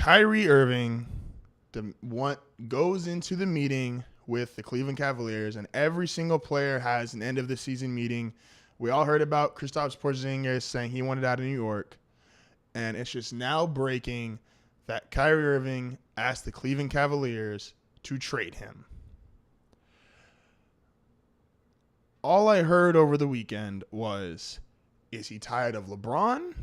Kyrie Irving goes into the meeting with the Cleveland Cavaliers, and every single player has an end of the season meeting. We all heard about Kristaps Porzingis saying he wanted out of New York, and it's just now breaking that Kyrie Irving asked the Cleveland Cavaliers to trade him. All I heard over the weekend was, is he tired of LeBron?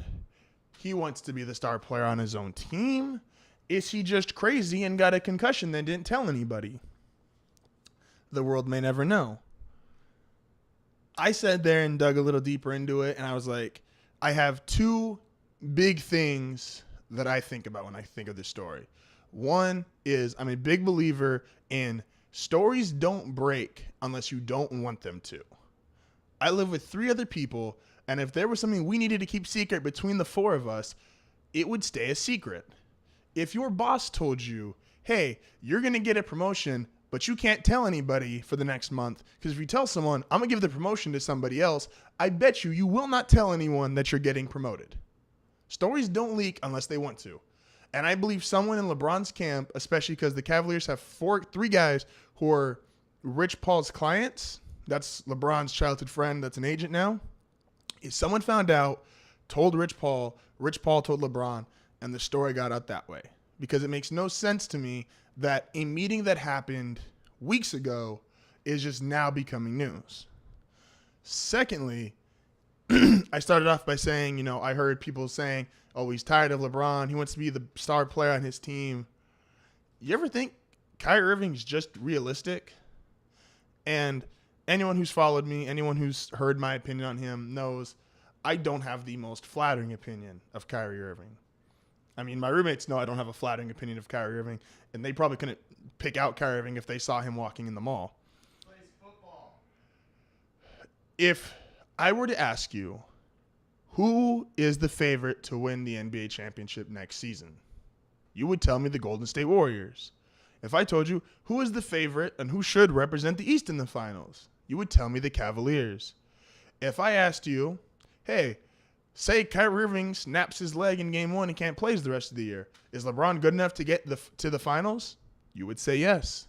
He wants to be the star player on his own team. Is he just crazy and got a concussion that didn't tell anybody? The world may never know. I sat there and dug a little deeper into it, and I was like, I have two big things that I think about when I think of this story. One is I'm a big believer in stories don't break unless you don't want them to. I live with 3 other people, and if there was something we needed to keep secret between the 4 of us, it would stay a secret. If your boss told you, hey, you're going to get a promotion, but you can't tell anybody for the next month, because if you tell someone, I'm going to give the promotion to somebody else, I bet you will not tell anyone that you're getting promoted. Stories don't leak unless they want to. And I believe someone in LeBron's camp, especially because the Cavaliers have 3 guys who are Rich Paul's clients. That's LeBron's childhood friend that's an agent now. If someone found out, told Rich Paul told LeBron, and the story got out that way. Because it makes no sense to me that a meeting that happened weeks ago is just now becoming news. Secondly, I started off by saying, I heard people saying, oh, he's tired of LeBron. He wants to be the star player on his team. You ever think Kyrie Irving's just realistic? And anyone who's followed me, anyone who's heard my opinion on him knows I don't have the most flattering opinion of Kyrie Irving. I mean, my roommates know I don't have a flattering opinion of Kyrie Irving, and they probably couldn't pick out Kyrie Irving if they saw him walking in the mall. Plays football. If I were to ask you, who is the favorite to win the NBA championship next season? You would tell me the Golden State Warriors. If I told you who is the favorite and who should represent the East in the finals, you would tell me the Cavaliers. If I asked you, hey, say Kyrie Irving snaps his leg in game 1 and can't play the rest of the year, is LeBron good enough to get to the finals? You would say yes.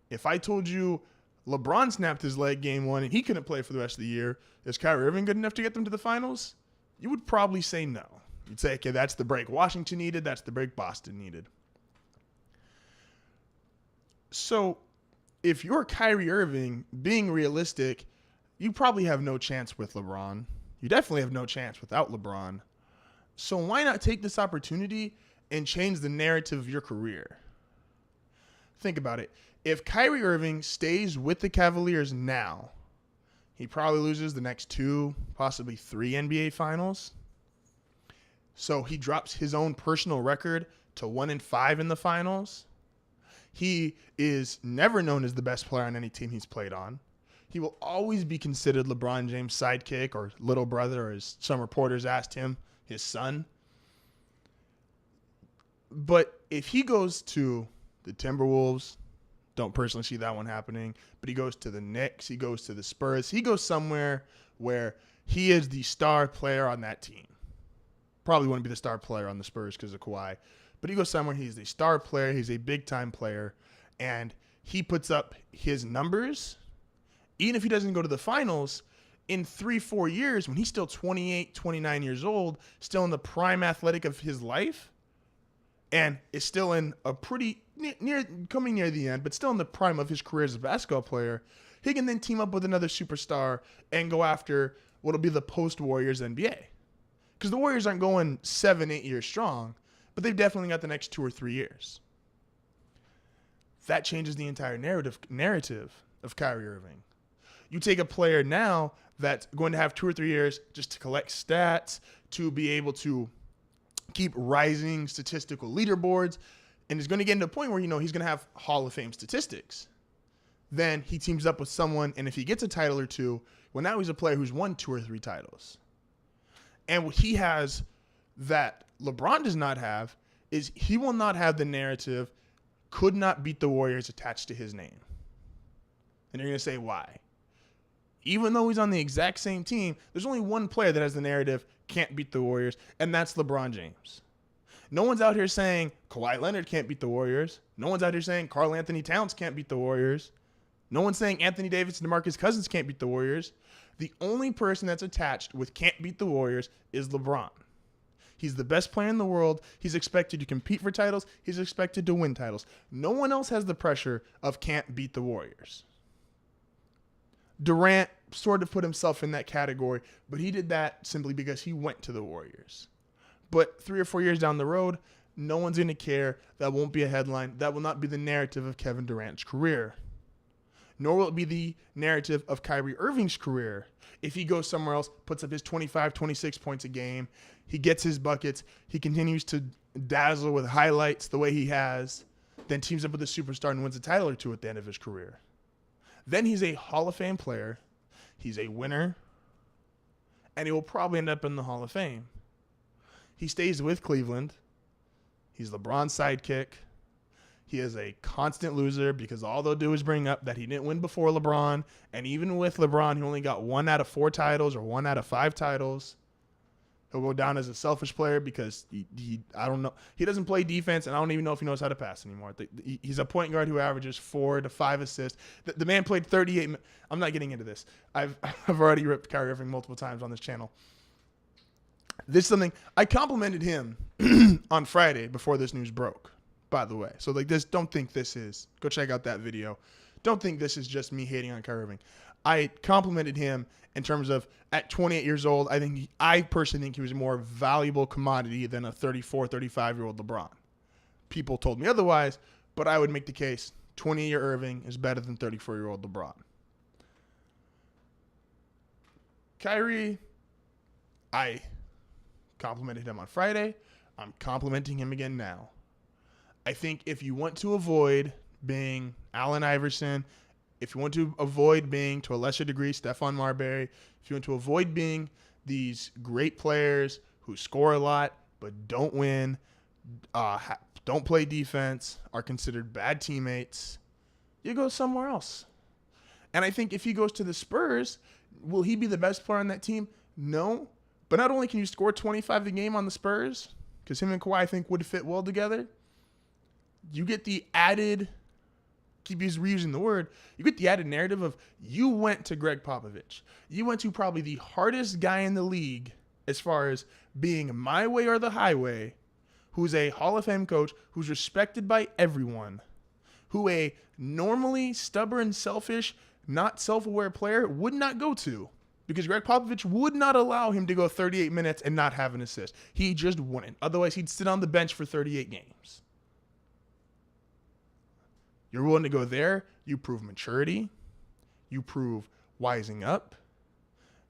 If I told you LeBron snapped his leg game 1 and he couldn't play for the rest of the year, is Kyrie Irving good enough to get them to the finals? You would probably say no. You'd say, okay, that's the break Washington needed, that's the break Boston needed. So if you're Kyrie Irving, being realistic, you probably have no chance with LeBron. You definitely have no chance without LeBron. So why not take this opportunity and change the narrative of your career? Think about it. If Kyrie Irving stays with the Cavaliers now, he probably loses the next 2, possibly 3 NBA finals. So he drops his own personal record to 1-5 in the finals. He is never known as the best player on any team he's played on. He will always be considered LeBron James' sidekick or little brother, or as some reporters asked him, his son. But if he goes to the Timberwolves, don't personally see that one happening, but he goes to the Knicks, he goes to the Spurs, he goes somewhere where he is the star player on that team. Probably wouldn't be the star player on the Spurs because of Kawhi, but he goes somewhere, he's a star player, he's a big-time player, and he puts up his numbers. Even if he doesn't go to the finals, in 3-4 years, when he's still 28, 29 years old, still in the prime athletic of his life, and is still in a pretty coming near the end, but still in the prime of his career as a basketball player, he can then team up with another superstar and go after what will be the post-Warriors NBA. Because the Warriors aren't going 7-8 years strong, but they've definitely got the next 2 or 3 years. That changes the entire narrative of Kyrie Irving. You take a player now that's going to have 2 or 3 years just to collect stats, to be able to keep rising statistical leaderboards, and is going to get into a point where, he's going to have Hall of Fame statistics. Then he teams up with someone, and if he gets a title or 2, well, now he's a player who's won 2 or 3 titles. And what he has that LeBron does not have is he will not have the narrative, could not beat the Warriors attached to his name. And you're going to say, why? Even though he's on the exact same team, there's only one player that has the narrative, can't beat the Warriors, and that's LeBron James. No one's out here saying Kawhi Leonard can't beat the Warriors. No one's out here saying Karl Anthony Towns can't beat the Warriors. No one's saying Anthony Davis and DeMarcus Cousins can't beat the Warriors. The only person that's attached with can't beat the Warriors is LeBron. He's the best player in the world. He's expected to compete for titles. He's expected to win titles. No one else has the pressure of can't beat the Warriors. Durant sort of put himself in that category, but he did that simply because he went to the Warriors. But 3 or 4 years down the road, no one's going to care. That won't be a headline. That will not be the narrative of Kevin Durant's career. Nor will it be the narrative of Kyrie Irving's career. If he goes somewhere else, puts up his 25, 26 points a game, he gets his buckets, he continues to dazzle with highlights the way he has, then teams up with a superstar and wins a title or two at the end of his career. Then he's a Hall of Fame player, he's a winner, and he will probably end up in the Hall of Fame. He stays with Cleveland. He's LeBron's sidekick. He is a constant loser because all they'll do is bring up that he didn't win before LeBron. And even with LeBron, he only got 1 out of 4 titles or 1 out of 5 titles. He'll go down as a selfish player because I don't know. He doesn't play defense, and I don't even know if he knows how to pass anymore. He's a point guard who averages 4 to 5 assists. The man played 38 minutes. I'm not getting into this. I've already ripped Kyrie Irving multiple times on this channel. This is something I complimented him on Friday before this news broke. By the way, so don't think this is, go check out that video. Don't think this is just me hating on Kyrie Irving. I complimented him in terms of at 28 years old, I personally think he was a more valuable commodity than a 34, 35-year-old LeBron. People told me otherwise, but I would make the case 20-year Irving is better than 34-year-old LeBron. Kyrie, I complimented him on Friday. I'm complimenting him again now. I think if you want to avoid being Allen Iverson, if you want to avoid being, to a lesser degree, Stephon Marbury, if you want to avoid being these great players who score a lot but don't win, don't play defense, are considered bad teammates, you go somewhere else. And I think if he goes to the Spurs, will he be the best player on that team? No. But not only can you score 25 a game on the Spurs, because him and Kawhi I think would fit well together, you get the added, keep reusing the word, you get the added narrative of you went to Greg Popovich. You went to probably the hardest guy in the league as far as being my way or the highway, who's a Hall of Fame coach, who's respected by everyone, who a normally stubborn, selfish, not self-aware player would not go to. Because Greg Popovich would not allow him to go 38 minutes and not have an assist. He just wouldn't. Otherwise, he'd sit on the bench for 38 games. You're willing to go there, you prove maturity, you prove wising up,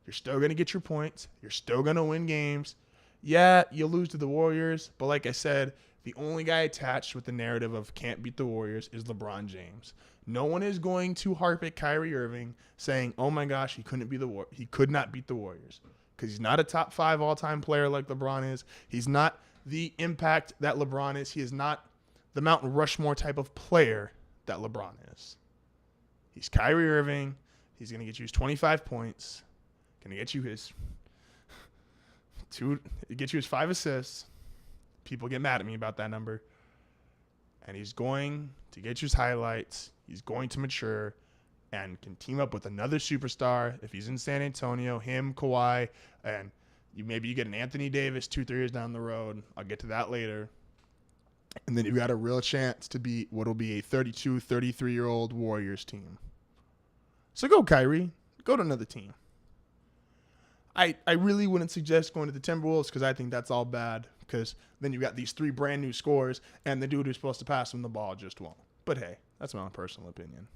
you're still going to get your points, you're still going to win games. Yeah, you'll lose to the Warriors, but like I said, the only guy attached with the narrative of can't beat the Warriors is LeBron James. No one is going to harp at Kyrie Irving saying, oh my gosh, he could not beat the Warriors. Because he's not a top 5 all-time player like LeBron is. He's not the impact that LeBron is. He is not the Mount Rushmore type of player that LeBron is. He's Kyrie Irving. He's going to get you his 25 points. Going to get you his 5 assists. People get mad at me about that number. And he's going to get you his highlights. He's going to mature and can team up with another superstar. If he's in San Antonio, him, Kawhi, and maybe you get an Anthony Davis 2-3 years down the road. I'll get to that later. And then you've got a real chance to beat what will be a 32, 33-year-old Warriors team. So go, Kyrie. Go to another team. I really wouldn't suggest going to the Timberwolves because I think that's all bad because then you've got these 3 brand new scores and the dude who's supposed to pass him the ball just won't. But hey, that's my own personal opinion.